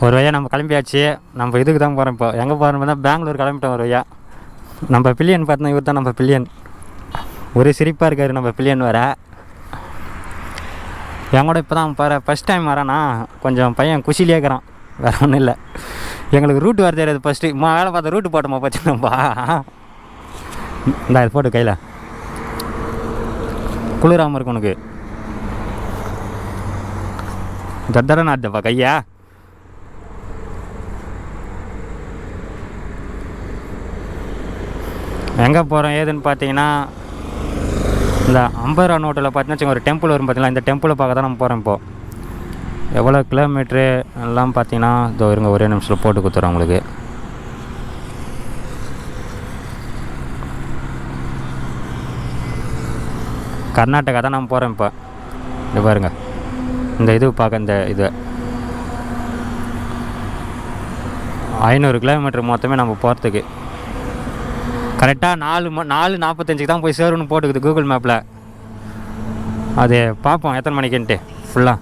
ஒரு வழியாக நம்ம கிளம்பியாச்சு. நம்ம இதுக்கு தான் போகிறோம். இப்போ எங்கே போகிறோம் தான் பெங்களூர் கிளம்பிட்டோம். ஒரு வழியாக நம்ம பில்லியன் பார்த்தோன்னா இவர் தான் நம்ம பில்லியன். ஒரே சிரிப்பாக இருக்கார் நம்ம பில்லியன் வர. என் கூட இப்போ தான் பாரு ஃபஸ்ட் டைம் வரேன்னா கொஞ்சம் பையன் குஷிலே இருக்கிறான். வேறு ஒன்றும் இல்லை. எங்களுக்கு ரூட்டு வர தெரியாது. ஃபஸ்ட்டு வேலை பார்த்த ரூட்டு போட்டோமா பார்த்துக்கணும்பா. இந்த இது போட்டு கையில் குளிராமல் இருக்கும் உனக்கு. தடரை நாட்டுப்பா கையா. எங்கே போகிறோம் ஏதுன்னு பார்த்தீங்கன்னா இந்த 50 ரூபா நோட்டில் பார்த்தீங்கன்னா ஒரு டெம்பிள் வரும் பார்த்தீங்களா, இந்த டெம்பிளை பார்க்க தான் நம்ம போகிறோம். இப்போது எவ்வளோ கிலோமீட்ரு எல்லாம் பார்த்தீங்கன்னா இதோ இருங்க ஒரே நிமிஷத்தில் போட்டு கொடுத்துறோம் உங்களுக்கு. கர்நாடகா தான் நம்ம போகிறோம். இப்போ இது பாருங்க, இந்த இது பார்க்க இந்த இது 500 கிலோமீட்டர் மொத்தமே நம்ம போகிறதுக்கு. கரெக்டாக 4:45 தான் போய் சேருன்னு போட்டுக்குது கூகுள் மேப்பில். அது பார்ப்போம் எத்தனை மணிக்குன்ட்டு ஃபுல்லாக.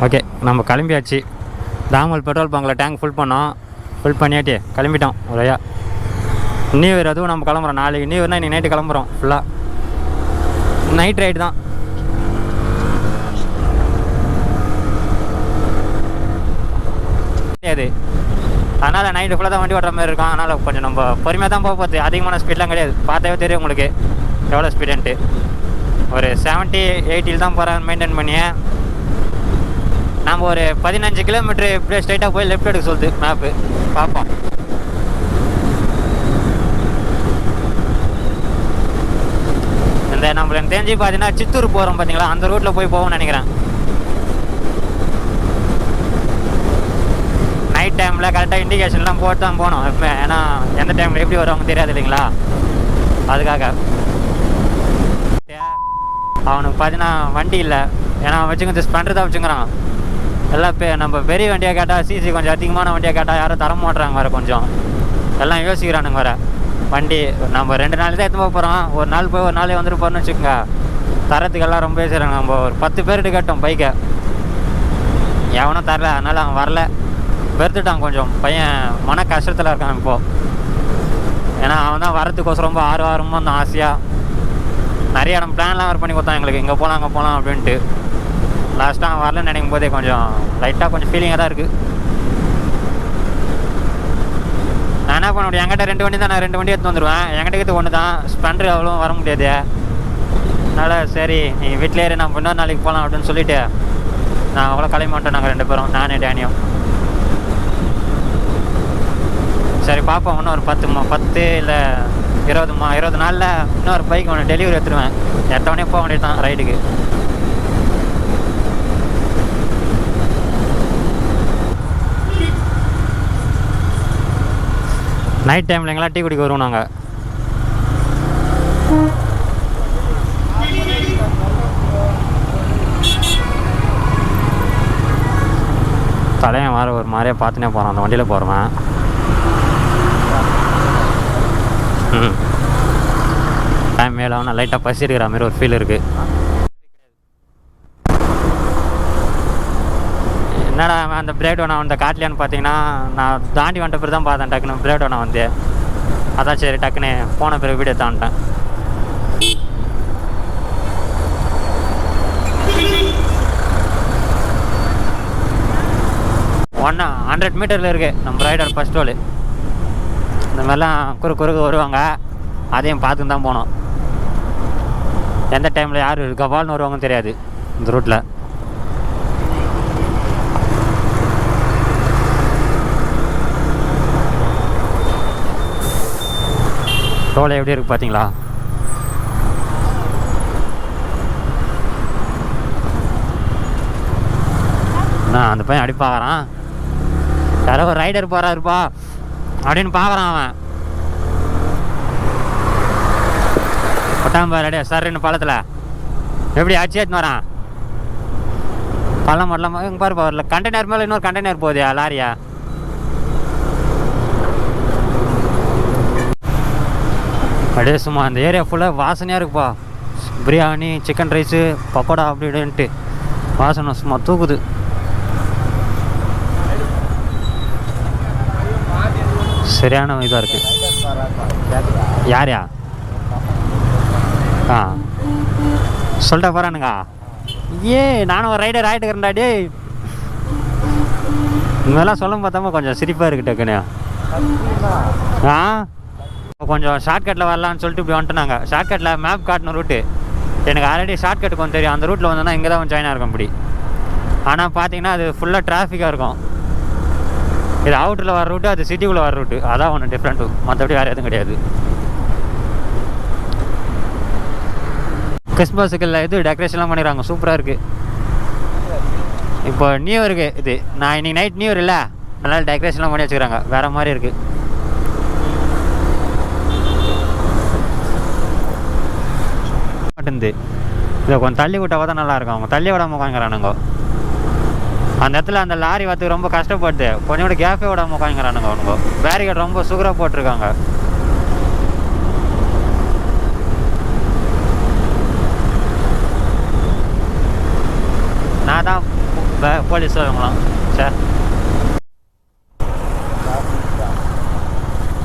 ஓகே, நம்ம கிளம்பியாச்சு. தாமல் பெட்ரோல் பங்கில் டேங்க் ஃபுல் பண்ணோம். ஃபுல் பண்ணியாட்டி கிளம்பிட்டோம். ஒரையா நியூ இயர் அதுவும் நம்ம கிளம்புறோம். நாளைக்கு நியூ இயர்னால் இன்றைக்கி நைட்டு கிளம்புறோம். ஃபுல்லாக நைட் ரைடு தான். அது அதனால் நைட்டு ஃபுல்லாக தான் வண்டி ஓட்டுற மாதிரி இருக்கும். அதனால் கொஞ்சம் நம்ம பொறுமையாக தான் போக போகுது. அதிகமான ஸ்பீட்லாம் கிடையாது. பார்த்தாவே தெரியும் உங்களுக்கு எவ்வளோ ஸ்பீடுன்ட்டு. ஒரு 70-80 தான் போகிறேன் மெயின்டைன் பண்ணியே. நம்ம ஒரு 15 கிலோமீட்ரு இப்படியே ஸ்ட்ரைட்டாக போய் லெஃப்ட் எடுக்க சொல்லுது மேப்பு. பார்ப்போம். இந்த நம்மளுக்கு தெரிஞ்சு பார்த்தீங்கன்னா சித்தூர் போகிறோம் பார்த்தீங்களா, அந்த ரூட்டில் போய் போவோம்னு நினைக்கிறேன். நைட் டைமில் கரெக்டாக இண்டிகேஷன்லாம் போட்டு தான் போகணும் எப்போ. ஏன்னா எந்த டைமில் எப்படி வருவாங்க தெரியாது இல்லைங்களா, அதுக்காக. அவனுக்கு பார்த்தீங்கன்னா வண்டி இல்லை. ஏன்னா வச்சுக்கிறது ஸ்ப்ளெண்டர் தான் வச்சுக்கிறான். எல்லாம் நம்ம பெரிய வண்டியாக கேட்டால் சிசி கொஞ்சம் அதிகமான வண்டியாக கேட்டால் யாரும் தர மாட்டுறாங்க வேறு. கொஞ்சம் எல்லாம் யோசிக்கிறானுங்க வேறு. வண்டி நம்ம 2 நாள் தான் எடுத்து போக போகிறோம். ஒரு நாள் போய் ஒரு நாளே வந்துட்டு போகிறோன்னு வச்சுக்கோங்க. தரத்துக்கெல்லாம் ரொம்ப பேசுகிறாங்க. நம்ம ஒரு 10 பேர்கிட்ட கேட்டோம் பைக்கை, எவனும் தரல. அதனால் அவன் வரல, வெறுத்துட்டான். கொஞ்சம் பையன் மன கஷ்டத்தில் இருக்கான் இப்போது. ஏன்னா அவன் தான் வரத்துக்கோசரம் ரொம்ப ஆர்வமாக இருந்தான், ஆசையாக. நிறைய இடம் பிளான்லாம் வேறு பண்ணி கொடுத்தான் எங்களுக்கு, இங்கே போகலாம் அங்கே போகலாம் அப்படின்ட்டு. லாஸ்ட்டாக அவன் வரலன்னு நினைக்கும் போதே கொஞ்சம் லைட்டாக கொஞ்சம் ஃபீலிங்காக தான் இருக்குது. நான் என்ன பண்ண முடியும், என்கிட்ட 2 வண்டி தான். நான் 2 வண்டி எடுத்து வந்துடுவேன். என்கிட்ட எடுத்து ஒன்று தான், ஸ்ப்ளெண்டர் அவ்வளோ வர முடியாது. அதனால் சரி நீ வீட்டிலே இரு, நான் இன்னொரு நாளைக்கு போகலாம் அப்படின்னு சொல்லிவிட்டு நான் அவ்வளோ கிளம்பி மாட்டோம். நாங்கள் 2 பேரும், நானே டேனியும். சரி பார்ப்போம். இன்னும் ஒரு 10 இல்லை 20 நாளில் இன்னொரு பைக் ஒன்று டெலிவரி எடுத்துடுவேன். எடுத்தவொடனே போக வேண்டியது தான் ரைடுக்கு. நைட் டைமில் எங்கெல்லாம் டீ குடிக்க வருவோம் நாங்கள். தலையன் வேறு ஒரு மாதிரியாக பார்த்துனே போகிறான் அந்த வண்டியில் போகிறவன். டைம் மேலே அவனை லைட்டாக பசி இருக்கிற மாதிரி ஒரு ஃபீல் இருக்குது. என்னடா அந்த பிரேக் டவுன் அந்த காட்டலையான்னு பார்த்தீங்கன்னா நான் தாண்டி வந்த பிறகு தான் பார்த்தேன். டக்குன்னு பிரேக் டவுனை வந்து அதான் சரி டக்குன்னு போன பிறகு வீடியோ தாண்டிட்டேன். ஒன்றா 100 மீட்டரில் இருக்குது நம்ம ரைடர் ஃபஸ்ட் ரோல். இந்த மாதிரிலாம் குறுக்கு வருவாங்க, அதையும் பார்த்துன்னு தான் போனோம். எந்த டைமில் யார் கவால்னு வருவாங்கன்னு தெரியாது இந்த ரூட்டில். ரோலை எப்படி இருக்குது பார்த்தீங்களா? நான் அந்த பையன் அடி பார்க்குறான். யாரோ ஒரு ரைடர் போகிறாருப்பா அப்படின்னு பார்க்குறான் அவன். பட்டாம்பா ரெடியா சார் 2 பழத்தில் எப்படி ஆச்சு எடுத்துன்னு வரான். பழம் வரலாம் இங்கே பாருப்பா. வரல கண்டெய்னர் மேலே இன்னொரு கண்டெய்னர் போகுது லாரியா. அப்படியே சும்மா அந்த ஏரியா ஃபுல்லாக வாசனையாக இருக்குப்பா. பிரியாணி, சிக்கன் ரைஸு, பக்கோடா அப்படி இப்படின்ட்டு வாசனை சும்மா தூக்குது. சரியான இதாக இருக்குது. யாரையா? ஆ சொல்லிட்டா போகிறானுங்க. நானும் ஒரு ரைடர் ஆகிட்டுக்கிறேன்டா டே. இங்கெல்லாம் சொல்லும் பார்த்தாம கொஞ்சம் சிரிப்பாக இருக்குது டக்குன்னு. கொஞ்சம் ஷார்ட்கட்டில் வரலான்னு சொல்லிட்டு இப்படி வந்துட்டுனாங்க. ஷார்ட்கட்டில் மேப் காட்டின ரூட்டு எனக்கு ஆல்ரெடி ஷார்ட்கட் கொஞ்சம் தெரியும். அந்த ரூட்டில் வந்தோன்னா இங்கே தான் ஜாயின் ஆகிருக்கும் இப்படி. ஆனால் பார்த்தீங்கன்னா அது ஃபுல்லாக டிராஃபிக்காக இருக்கும். இது அவுட்டரில் வர ரூட்டு, அது சிட்டிக்குள்ளே வர ரூட்டு. அதான் ஒன்று டிஃப்ரெண்ட்டு, மற்றபடி வேறு எதுவும் கிடையாது. கிறிஸ்மஸுக்கு இல்லை இது டெக்கரேஷன்லாம் பண்ணிடுறாங்க, சூப்பராக இருக்குது. இப்போ நியூ இயருக்கு இது நான் இன்றைக்கி நைட் நியூ இயர் இல்லை, அதனால் டெக்கரேஷன்லாம் பண்ணி வச்சுக்கிறாங்க, வேறு மாதிரி இருக்குது. மாட்டேந்து இதை கொஞ்சம் தள்ளி விட்டால் தான் நல்லாயிருக்கும். அவங்க தள்ளி விடாமல் உட்காந்துக்கிறானுங்க அந்த இடத்துல. அந்த லாரி வரத்துக்கு ரொம்ப கஷ்டப்படுது. கொஞ்சம் கூட கேஃபே விடாமல் உட்காந்துக்கிறானுங்க அவனுங்க. பேரிகேட் ரொம்ப சுகராக போட்டிருக்காங்க. நான் தான் போலீஸ் வரவங்களாம். சார்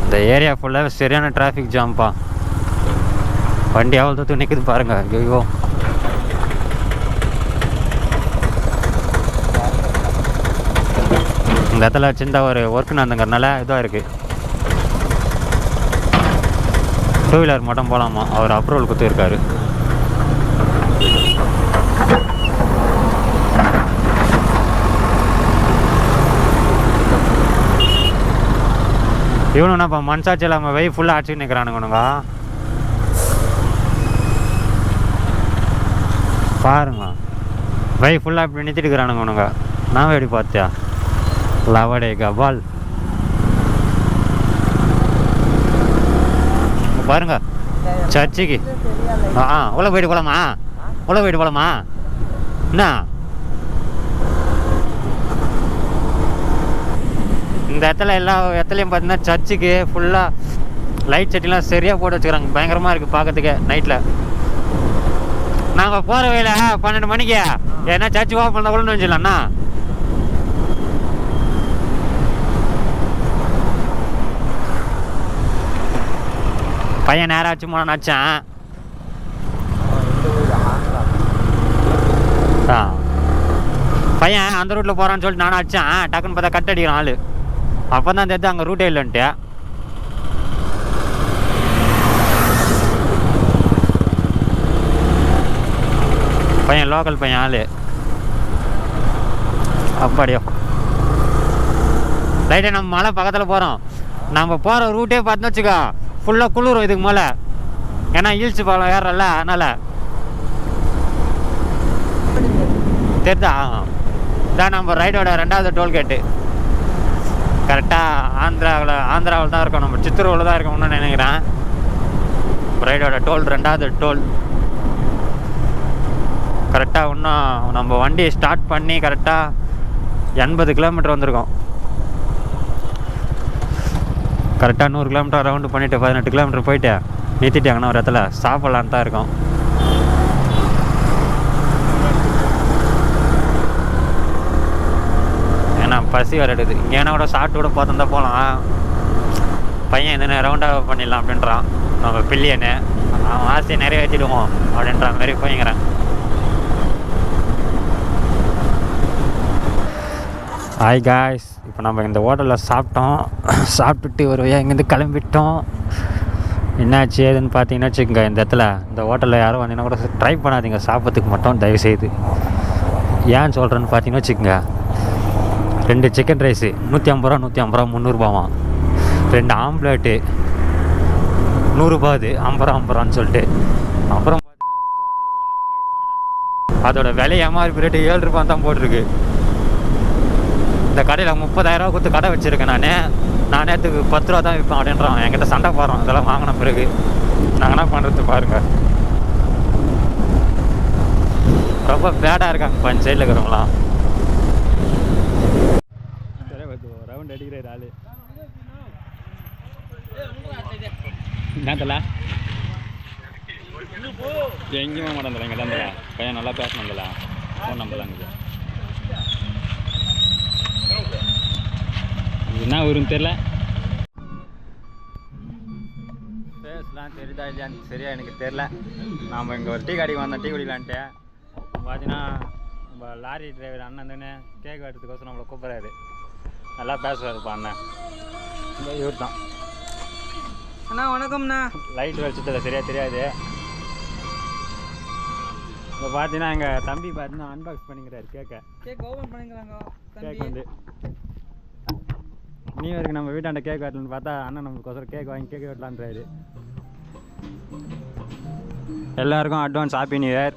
இந்த ஏரியா ஃபுல்லாக சரியான டிராஃபிக் ஜாம்ப்பா. வண்டி அவ்வளோ தூத்து நிற்குது பாருங்கள். ஐயோ இந்த இடத்துல சின்ன ஒரு ஒர்க் நடந்துங்கிறதுனால இதாக இருக்குது. 2 வீலர் மட்டும் போகலாமா, அவர் அப்ரூவல் கொடுத்துருக்காரு. இவனுன்னா இப்போ மனசாட்சி இல்லாமல் வெய் ஃபுல்லாக அடிச்சுட்டு நிற்கிறானுங்க. பாருங்க வெய் ஃபுல்லாக இப்படி நிறுத்திட்டு இருக்கிறானுங்க. நான் எப்படி பார்த்தியா லவடே கபால் பாருங்க. சர்ச்சுக்கு உள்ள போயிட்டு போகலாமா? உள்ள போயிட்டு போகலாமா? என்ன இந்த இடத்துல எல்லா இடத்துலையும் பார்த்தீங்கன்னா சர்ச்சுக்கு ஃபுல்லாக லைட் செட்டிலாம் சரியாக போட்டு வச்சுக்கிறாங்க. பயங்கரமாக இருக்குது பார்க்கறதுக்கு நைட்டில். நாங்கள் போகிற வேலை 12 மணிக்கு ஏன்னா சர்ச்சு ஓப்பன் பண்ணால் கூட வச்சுக்கலாம்ண்ணா. பையன் நேரம் ஆச்சு போன நினச்சேன். பையன் அந்த ரூட்டில் போகிறான்னு சொல்லிட்டு நானும் அடித்தேன். டக்குன்னு பார்த்தா கட் அடிக்கிறான் ஆள். அப்போ தான் தெரிஞ்சு அங்கே ரூட்டே இல்லைன்ட்டு. பையன் லோக்கல் பையன் ஆள். அப்படியோ ரைட்டே நம்ம மலை பக்கத்தில் போகிறோம். நம்ம போகிற ரூட்டே பார்த்துன்னு வச்சுக்கோ ஃபுல்லாக குளிரும் இதுக்கு மேலே. ஏன்னா ஹில்ஸ் பாலம் ஏறல, அதனால் தெரிதா. இதான் நம்ம ரைடோட 2வது டோல்கேட்டு. கரெக்டாக ஆந்திராவில் தான் இருக்கோம். நம்ம சித்தூரில் தான் இருக்கோம்னு நினைக்கிறேன். ரைடோட டோல் 2வது டோல். கரெக்டாக இன்னும் நம்ம வண்டியை ஸ்டார்ட் பண்ணி கரெக்டாக 80 கிலோமீட்டர் வந்திருக்கோம். கரெக்டாக 100 கிலோமீட்டர் ரவுண்டு பண்ணிவிட்டு 18 கிலோமீட்டர் போயிட்டு நிறுத்திட்டாங்கன்னா ஒரு இடத்துல சாப்பிட்லான்னு தான் இருக்கோம். ஏன்னா பசி வர எடுக்குது. இங்கேனா கூட சாப்பிட்டு கூட பார்த்துருந்தா போகலாம். பையன் எதுனா ரவுண்டாக பண்ணிடலாம் அப்படின்றான். நம்ம பில்லியனு அவன் ஆசையை நிறைவேற்றிடுவோம் அப்படின்றான் மாதிரி போய்ங்கிறான். ஹாய் காய்ஸ், இப்போ நம்ம இந்த ஹோட்டலில் சாப்பிட்டோம். சாப்பிட்டுட்டு ஒரு வழியாக இங்கேருந்து கிளம்பிட்டோம். என்னாச்சு ஏதுன்னு பார்த்தீங்கன்னா வச்சுக்கோங்க, இந்த இடத்துல இந்த ஹோட்டலில் யாரும் வந்தீங்கன்னா கூட ட்ரை பண்ணாதீங்க சாப்பிட்றதுக்கு மட்டும் தயவுசெய்து. ஏன்னு சொல்கிறேன்னு பார்த்தீங்கன்னா வச்சுக்கோங்க, 2 சிக்கன் ரைஸு 150 ரூபா 150 ரூபா 300 ரூபாவா. 2 ஆம்லேட்டு 100 ரூபா. அது 50 ரூபான்னு சொல்லிட்டு. அப்புறம் அதோட விலை எம்ஆர்பி ரேட்டு 7 ரூபான்னு தான் போட்டிருக்கு. இந்த கடையில் 30,000 ரூபா கொடுத்து கடை வச்சுருக்கேன் நான் நேற்றுக்கு 10 ரூபா தான் விற்பேன் அப்படின்றான். என்கிட்ட சண்டை போடுறோம். இதெல்லாம் வாங்கின பிறகு நாங்கள் என்ன பண்ணுறது பாருங்கள். ரொம்ப பேடாக இருக்காங்க இப்போ சைடில் இருக்கிறவங்களாம். ரவுண்ட் அடிக்கிறாரு ஆள். என்னத்தல எங்கேயுமே மாட்டேன். இங்கே தான் பையன் நல்லா பேசணும்ல. ஃபோன் நம்பர்லாம் இருக்குது. இது என்ன ஊருன்னு தெரில. ஃபேஸ்லாம் தெரியுதா இல்லையான்னு சரியா எனக்கு தெரில. நாம் இங்கே ஒரு டீ கடைக்கு வந்தோம், டீ குடிக்கலான்ட்டு. பார்த்தீங்கன்னா நம்ம லாரி டிரைவர் அண்ணன் தானே கேக் வெட்டுறதுக்கோசரம் நம்மளை கூப்பிட்றாரு. நல்லா பேசுவாருப்பா அண்ணன். இவர் தான் அண்ணா. வணக்கம்ண்ணா. லைட் வெளிச்சத்தில் சரியாக தெரியாது. இப்போ பார்த்தீங்கன்னா எங்கள் தம்பி பார்த்தீங்கன்னா அன்பாக்ஸ் பண்ணிக்கிறாரு கேக் ஓப்பன் பண்ணிக்கிறாங்க. கேக் வந்து நியூ இயருக்கு நம்ம வீட்டாண்ட கேக் வெட்டலான்னு பார்த்தா அண்ணன் நம்மளுக்கோசரம் கேக் வாங்கி கேக் வெட்டலான்றாரு. எல்லாருக்கும் அட்வான்ஸ் ஹாப்பி நியூ இயர்.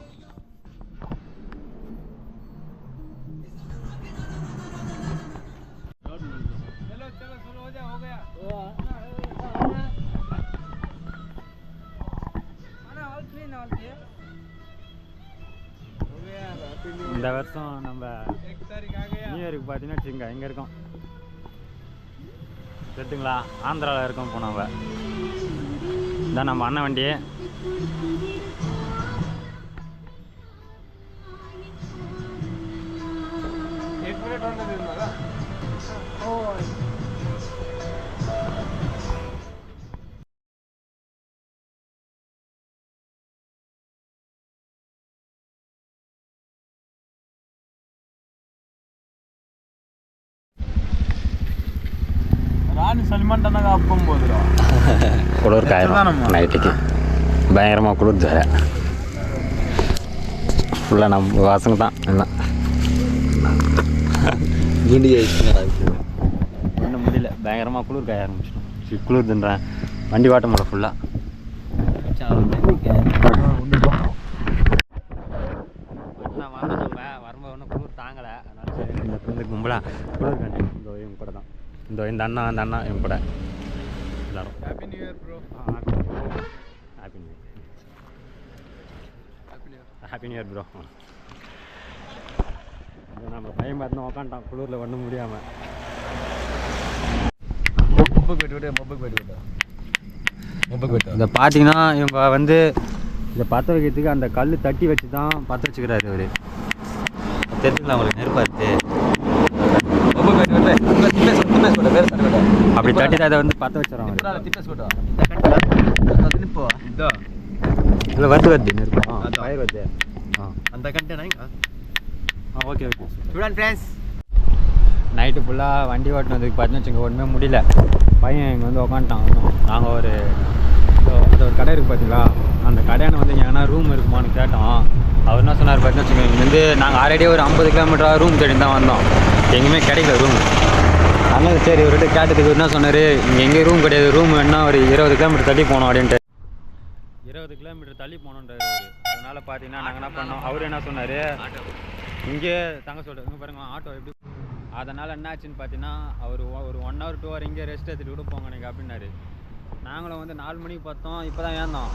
இந்த வருஷம் நம்ம நியூ இயருக்கு பார்த்தீங்கன்னா வச்சுங்க எங்கே இருக்கோம் தெரியுங்களா? ஆந்திராவில் இருக்கோம். இப்போ நம்ம இதான் நம்ம அண்ணன் வண்டி. குளிர் காயிரும் நைட்டுக்கு பயங்கரமாக குளிர் ஜாய ஃபுல்லாக நம்ம வாசங்க தான் எல்லாம். ஒன்றும் முடியல, பயங்கரமாக குளிர் காய ஆரம்பிச்சிடும். குளிர் தின்றேன், வண்டி வாட்ட முடியல ஃபுல்லாக. வரும்போது ஒன்றும் குளிர் தாங்கலை, அதனால சரி இந்த குளிர் கும்பலாக குளிர் கண்டு இந்த இவங்க கூட தான் இந்த அண்ணா இவங்க கூட எல்லாரும். Happy new year bro. Happy new year. Happy new year bro. நம்ம பையன் பார்த்து உக்காண்டான் குளிரில் ஒன்றும் முடியாமல். இதை பார்த்தீங்கன்னா இவங்க வந்து இதை பற்ற வைக்கிறதுக்கு அந்த கல் தட்டி வச்சு தான் பற்ற வச்சுக்கிறாரு அவர். தெரிஞ்சுங்களா அவங்களுக்கு நெருப்பாரு. அப்படி தட்டி தான் அதை வந்து பற்ற வச்சிடறாங்க. இல்லை வருது நெருப்பு பயிர் வருது. அந்த container okay okay. Student friends, night ஃபுல்லாக வண்டி ஓட்டினதுக்கு பார்த்தீங்கன்னா வச்சுங்க ஒன்றுமே முடியல. பையன் இங்கே வந்து உக்காந்துட்டான். நாங்கள் ஒரு அது ஒரு கடை இருக்குது பார்த்தீங்களா, அந்த கடையான வந்து எங்கன்னா ரூம் இருக்குமான்னு கேட்டோம். அவர் என்ன சொன்னார் பார்த்தீங்கன்னா வச்சுங்க, இங்கேருந்து நாங்கள் ஆல்ரெடியே ஒரு 50 கிலோமீட்டராக ரூம் தேடி தான் வந்தோம், எங்கேயுமே கிடைக்கல ரூம். அதனால் சரி இவர்கிட்ட கேட்டதுக்கு என்ன சொன்னார், இங்கே எங்கேயும் ரூம் கிடையாது, ரூம் வேணால் ஒரு 20 கிலோமீட்டர் தள்ளி போனோம் அப்படின்ட்டு. 20 கிலோமீட்டர் தள்ளி போகணுன்றாரு அவர். அதனால் பார்த்தீங்கன்னா நாங்கள் என்ன பண்ணோம், அவர் என்ன சொன்னார், இங்கே தங்க சொல்கிறார். இங்கே பாருங்கள் ஆட்டோ எப்படி. அதனால் என்ன ஆச்சுன்னு பார்த்தீங்கன்னா அவர் ஒரு 1 hour 2 hour இங்கே ரெஸ்ட் எடுத்துகிட்டு கூட போங்க நீங்கள் அப்படின்னாரு. நாங்களும் வந்து 4 மணிக்கு பார்த்தோம், இப்போ தான் ஏந்தோம்.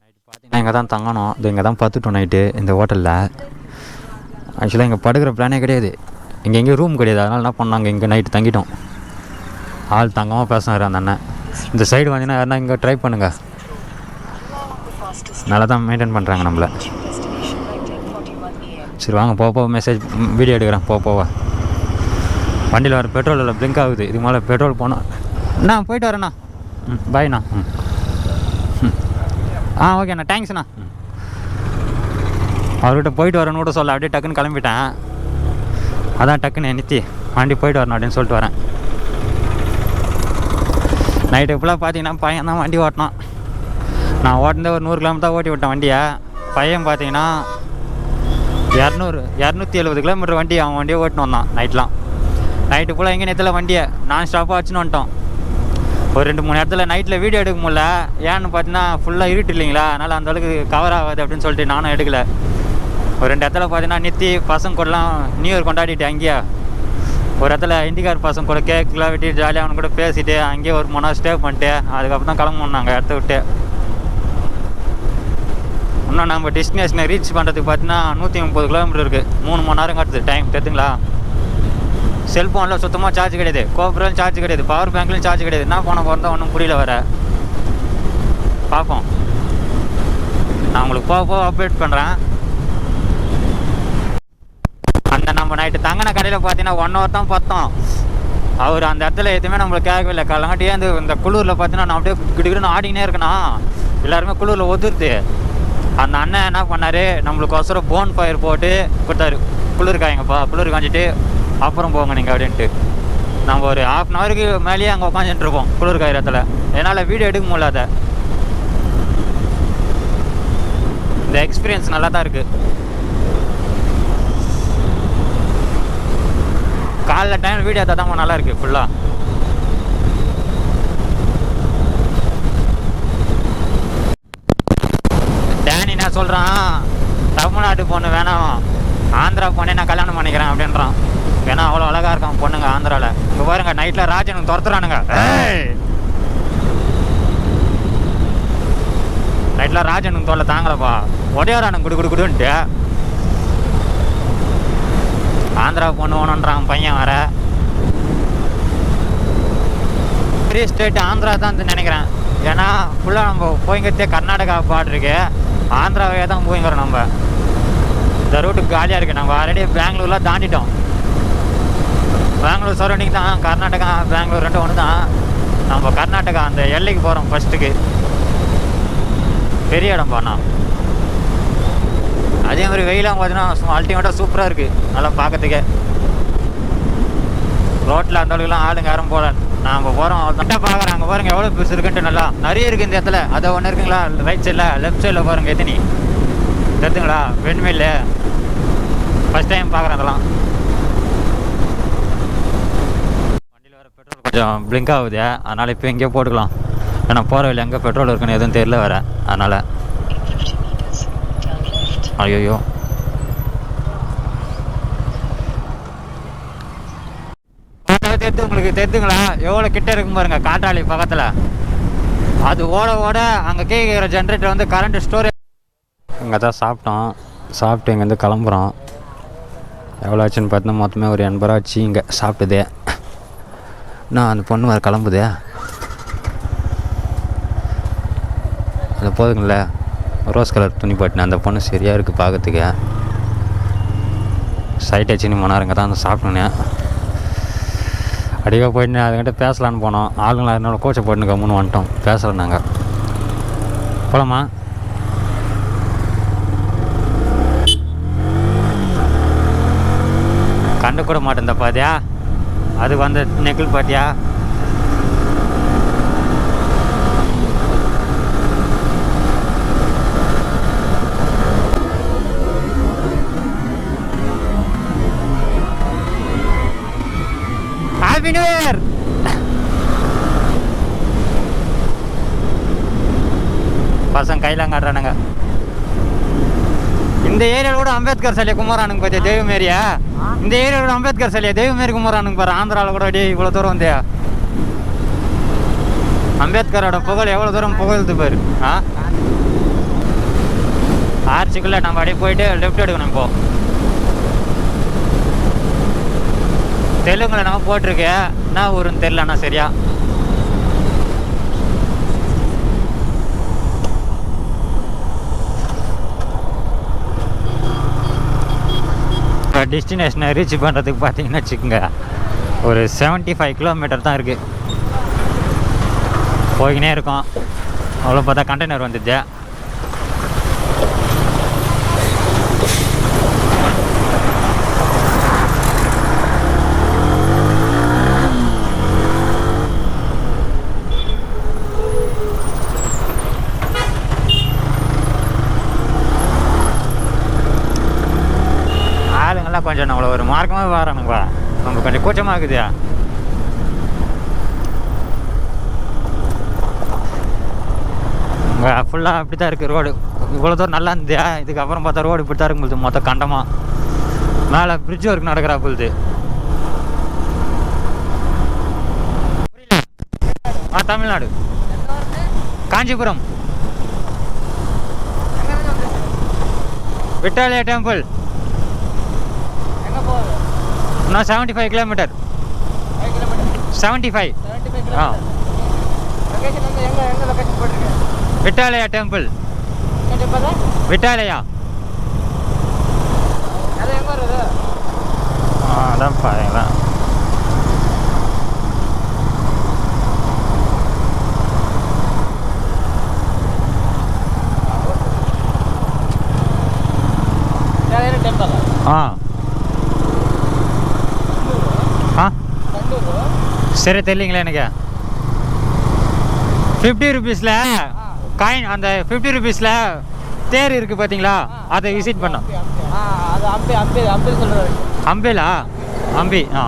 நைட்டு பார்த்தீங்கன்னா இங்கே தான் தங்கணும். இது இங்கே தான் பார்த்துட்டோம் நைட்டு இந்த ஹோட்டலில். ஆக்சுவலாக இங்கே படுக்கிற பிளானே கிடையாது, இங்கே எங்கேயும் ரூம் கிடையாது. அதனால் என்ன பண்ணாங்க, இங்கே நைட்டு தங்கிட்டோம். ஆள் தங்கமாக பேசினார் அந்த அண்ணன். இந்த சைடு வந்தீங்கன்னா யாருன்னா இங்கே ட்ரை பண்ணுங்கள், நல்லா தான் மெயின்டைன் பண்ணுறாங்க நம்மளை. சரி வாங்க போக மெசேஜ் வீடியோ எடுக்கிறேன் போக. வண்டியில் வர பெட்ரோல் இல்லை பிளிங்க் ஆகுது. இதுக்கு மேலே பெட்ரோல் போனோம். அண்ணா போயிட்டு வரேண்ணா. பாய்ண்ணா. ஓகேண்ணா தேங்க்ஸ்ண்ணா. அவர்கிட்ட போயிட்டு வரேன்னு கூட சொல்ல, அப்படியே டக்குன்னு கிளம்பிட்டேன். அதான் டக்குன்னு நிறுத்தி வண்டி போயிட்டு வரணும் அப்படின்னு சொல்லிட்டு வரேன். நைட்டு ஃபுல்லாக பார்த்தீங்கன்னா பையன் தான் வண்டி ஓட்டினான். நான் ஓட்டினதே ஒரு 100 கிலோமீட்டர் ஓட்டி விட்டேன் வண்டியை. பையன் பார்த்தீங்கன்னா 270 கிலோமீட்டர் வண்டி அவன் வண்டியை ஓட்டின்னு வந்தான் நைட்லாம். நைட்டு ஃபுல்லாக எங்கே நேரத்தில் வண்டியை நான் ஸ்டாப்பாக வச்சுன்னு வந்துட்டோம். ஒரு 2-3 இடத்துல நைட்டில் வீடியோ எடுக்க முடியல. ஏன்னு பார்த்தீங்கன்னா ஃபுல்லாக இருட்டு இல்லைங்களா, அதனால் அந்தளவுக்கு கவர் ஆகாது அப்படின்னு சொல்லிட்டு நானும் எடுக்கலை. ஒரு 2 இடத்துல பார்த்தீங்கன்னா நிறுத்தி பசங்க கூடலாம் நியூ இயர் கொண்டாடிட்டு அங்கேயே ஒரு இடத்துல இண்டிகார் பசங்க கூட கேக்கெலாம் வெட்டி ஜாலியாக அவனு கூட பேசிவிட்டு அங்கேயே ஒரு 3 நாள் ஸ்டே பண்ணிட்டு அதுக்கப்புறம் தான் கிளம்பணும் நாங்கள் இடத்த விட்டு. இன்னும் நம்ம டெஸ்டினேஷனை ரீச் பண்ணுறதுக்கு பார்த்தீங்கன்னா 130 கிலோமீட்டர் இருக்குது. 3 மணி நேரம் கட்டுது டைம் தெரியுதுங்களா. செல்ஃபோனில் சுத்தமாக சார்ஜ் கிடையாது, கோபுரம் சார்ஜ் கிடையாது, பவர் பேங்க்லையும் சார்ஜ் கிடையாது. என்ன போன போகிறதா ஒன்றும் புரியல வர. பார்ப்போம், நான் உங்களுக்கு போக அப்டேட் பண்ணுறேன். அந்த நம்ம நைட்டு தங்கின கடையில் பார்த்தீங்கன்னா 1 hour தான் பார்த்தோம். அவர் அந்த இடத்துல எதுவுமே நம்மளுக்கு கேட்கவில்லை. காலங்காட்டியே இந்த குளிரில் பார்த்தீங்கன்னா நான் அப்படியே கிடுக்கிடுன்னு ஆடினே இருக்கேனா, எல்லாருமே குளிரில் ஒதுருது. அந்த அண்ணன் என்ன பண்ணார், நம்மளுக்கு ஒசரம் போன் ஃபயர் போட்டு கொடுத்தாரு. குளிர் காய்ங்கப்பா, குளிர் காய்ஞ்சிட்டு அப்புறம் போங்க நீங்கள் அப்படின்ட்டு. நம்ம ஒரு 1/2 hour மேலேயே அங்கே உட்காந்துட்டு இருக்கோம் குளிர் காயிறத்தில். என்னால் வீடியோ எடுக்க முடியல. இந்த எக்ஸ்பீரியன்ஸ் நல்லா தான் இருக்குது. காலைல டைம் வீடியோ எடுத்தால் தான் நல்லா இருக்குது ஃபுல்லாக. டேனி என்ன சொல்கிறான், தமிழ்நாட்டு பொண்ணு வேணாம், ஆந்திரா பொண்ணே நான் கல்யாணம் பண்ணிக்கிறேன் அப்படின்றான். ஏன்னா அவ்வளோ அழகாக இருக்கான் பொண்ணுங்க ஆந்திராவில். இங்கே பாருங்க, நைட்டில் ராஜனுக்கு துரத்துறானுங்க. நைட்டில் ராஜனுக்கு தொல்லை தாங்கலப்பா, உடையாரானுங்க குடு குடு குடுன்ட்டு. ஆந்திரா பொண்ணு வேணுன்றான் பையன் வர. பெரிய ஸ்டேட் ஆந்திரா தான் நினைக்கிறேன். ஏன்னா ஃபுல்லாக நம்ம போய்ங்கிறதே கர்நாடகா பாட்ருக்கு, ஆந்திராவே தான் போய்ங்கிறோம். நம்ம இந்த ரூட்டுக்கு காலியாக இருக்குது. நம்ம ஆல்ரெடி பெங்களூர்லாம் தாண்டிட்டோம். பெங்களூர் சரௌண்டிங் தான், கர்நாடகா பெங்களூர் ரெண்டும் ஒன்று தான். நம்ம கர்நாடகா அந்த எல்லைக்கு போகிறோம் ஃபஸ்ட்டுக்கு. பெரிய இடம் போனா. அதே மாதிரி வெயிலாம் பார்த்தீங்கன்னா அல்டிமேட்டாக சூப்பராக இருக்குது நல்லா பார்க்கறதுக்கே. ரோட்டில் அந்த அளவுக்குலாம் ஆளுங்க யாரும் போகல. நாம் போகிறோம் கரெக்டாக பார்க்குறேன். அங்கே பாருங்கள் எவ்வளோ பெருசு இருக்குன்ட்டு. நல்லா நிறைய இருக்குது இந்த இடத்துல. அதை ஒன்று இருக்குங்களா ரைட் சைடில், லெஃப்ட் சைடில் பாருங்கள் எத்தனி தெரிஞ்சுங்களா, வெண்மில்லு. ஃபஸ்ட் டைம் பார்க்குறேன் அதெல்லாம். வண்டியில் வர பெட்ரோல் கொஞ்சம் பிளிங்க் ஆகுது, அதனால் இப்போ எங்கேயோ போட்டுக்கலாம். ஏன்னா போகிற வழி எங்கே பெட்ரோல் இருக்குன்னு எதுவும் தெரியல வேறு, அதனால். ஐயோ தெரிஞ்சு உங்களுக்கு தெரிஞ்சுங்களா எவ்வளோ கிட்ட இருக்கும் பாருங்க காற்றாலை பக்கத்தில். அது ஓட ஓட அங்கே கேட்குற ஜென்ரேட்டர் வந்து கரண்ட் ஸ்டோரேஜ். இங்கே தான் சாப்பிட்டோம், சாப்பிட்டு இங்கேருந்து கிளம்புறோம். எவ்வளோ ஆச்சுன்னு பார்த்தோன்னா மொத்தமே ஒரு 80 ரூபா ஆச்சு இங்கே சாப்பிட்டுதே. நான் அந்த பொண்ணு வேறு கிளம்புதே. அது போதுங்களே, ரோஸ் கலர் துணி போட்டினேன் அந்த பொண்ணு சரியாக இருக்குது பார்க்கறதுக்கு. சைட் ஆச்சுன்னு மணாருங்க தான் வந்து சாப்பிட்டேன். அடிக்கா போயிட்டு அதுக்கிட்ட பேசலான்னு போனோம். ஆளுங்களா இருந்தாலும் கோச்சை போட்டுன்னு கம்முன்னு வந்துட்டோம், பேசலை நாங்கள். போகலாமா? கண்டு கூட மாட்டேன் பாத்தியா, அது வந்து நெக்கில் பாத்தியா. Happy new year. பசங்க கையில் காட்டுறானுங்க. இந்த ஏரியாவில் கூட அம்பேத்கர் சிலையை குமாரானுங்க பார்த்தியா, தெய்வமேரியா. இந்த ஏரியாவில் கூட அம்பேத்கர் சிலையை தெய்வமேரி குமாரானுங்க பாரு. ஆந்திராவில் கூட அடி இவ்வளோ தூரம் வந்தியா. அம்பேத்கரோட புகழ் எவ்வளோ தூரம் புகழுது பாரு. ஆர்ச்சிக்குள்ளே நம்ம அப்படியே போயிட்டு லெஃப்ட் எடுக்கணும். இப்போ தெலுங்குல நம்ம போட்டிருக்கு, என்ன ஊருன்னு தெரியலண்ணா சரியா. டெஸ்டினேஷனை ரீச் பண்ணுறதுக்கு பார்த்தீங்கன்னா வச்சுக்கோங்க ஒரு 75 கிலோமீட்டர் தான் இருக்குது. போய்கினே இருக்கோம். அவ்வளோ பார்த்தா கண்டெய்னர் வந்துடுச்சு. கொஞ்சம் நம்மளை ஒரு மார்க்கமாக வரானுங்களா, நம்ம கொஞ்சம் கூச்சமாக இருக்குதுயா. ஃபுல்லாக அப்படி தான் இருக்குது ரோடு. இவ்வளோ தூரம் நல்லா இருந்துயா, இதுக்கப்புறம் பார்த்தா ரோடு இப்படி தான் இருக்கும் பொழுது மொத்தம் கண்டமாக. மேலே பிரிட்ஜ் ஒர்க் நடக்கிறா பொழுது. தமிழ்நாடு காஞ்சிபுரம் விட்டாலயா டெம்பிள். இன்னும் 75 கிலோமீட்டர். 75. விட்டாலயா டெம்பிள். விட்டாலயா அதான் பாருங்களா. ஆ ஆ சரி தெரியலீங்களா எனக்கு. 50 ருபீஸில் காயின், அந்த 50 ருபீஸில் தேர் இருக்குது பார்த்தீங்களா, அதை விசிட் பண்ணோம். அம்பேலா? அம்பி. ஆ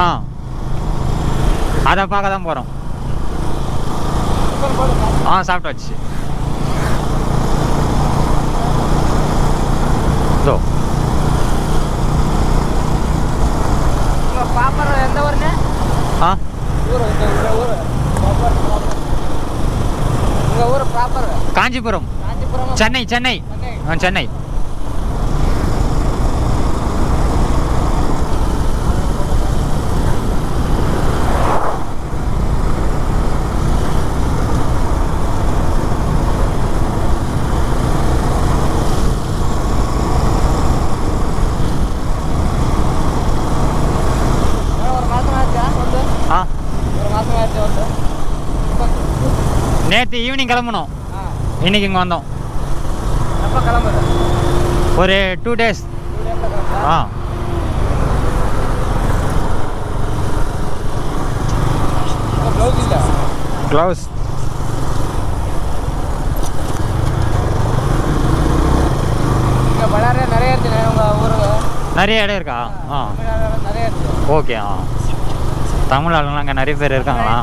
ஆ அதை பார்க்க தான் போகிறோம். ஆ சாப்பிட்டாச்சு. இதோ பாப்பர் எந்த ஊருன்னு? ஆ உங்கள் ஊர் ப்ராப்பர் காஞ்சிபுரம். காஞ்சிபுரம். சென்னை சென்னை. ஆ சென்னை. ஆ நேற்று ஈவினிங் கிளம்பணும், இன்னைக்கு இங்கே வந்தோம். எப்போ கிளம்புது? ஒரு 2 days. ஆ க்ளவுஸ் இல்லை. க்ளவுஸ் இங்கே பಳ್ಳாரில் நிறைய இருக்குது. உங்கள் ஊருக்கு நிறைய இடம் இருக்கா? ஆ நிறைய இருக்குது. ஓகே. ஆ தமிழ் ஆளுங்களாம் அங்கே நிறைய பேர் இருக்காங்களா?